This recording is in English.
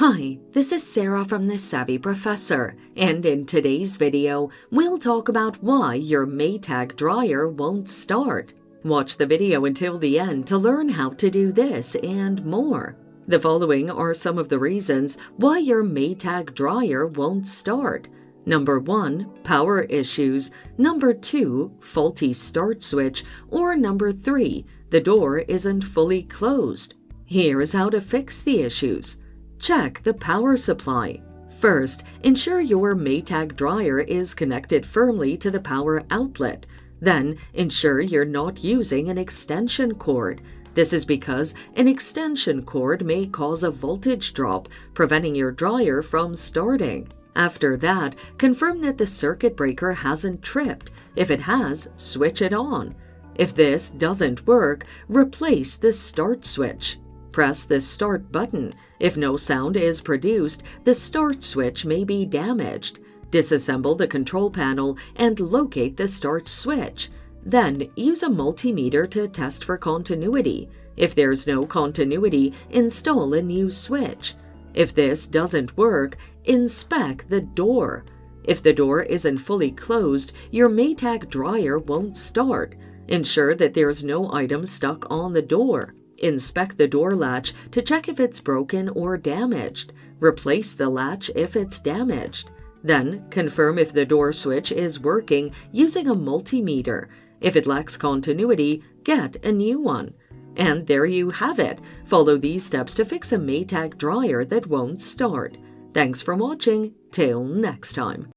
Hi, this is Sarah from The Savvy Professor, and in today's video, we'll talk about why your Maytag dryer won't start. Watch the video until the end to learn how to do this and more. The following are some of the reasons why your Maytag dryer won't start. Number 1, power issues. Number 2, faulty start switch. Or number 3, the door isn't fully closed. Here's how to fix the issues. Check the power supply. First, ensure your Maytag dryer is connected firmly to the power outlet. Then, ensure you're not using an extension cord. This is because an extension cord may cause a voltage drop, preventing your dryer from starting. After that, confirm that the circuit breaker hasn't tripped. If it has, switch it on. If this doesn't work, replace the start switch. Press the start button. If no sound is produced, the start switch may be damaged. Disassemble the control panel and locate the start switch. Then, use a multimeter to test for continuity. If there's no continuity, install a new switch. If this doesn't work, inspect the door. If the door isn't fully closed, your Maytag dryer won't start. Ensure that there's no item stuck on the door. Inspect the door latch to check if it's broken or damaged. Replace the latch if it's damaged. Then, confirm if the door switch is working using a multimeter. If it lacks continuity, get a new one. And there you have it. Follow these steps to fix a Maytag dryer that won't start. Thanks for watching. Till next time.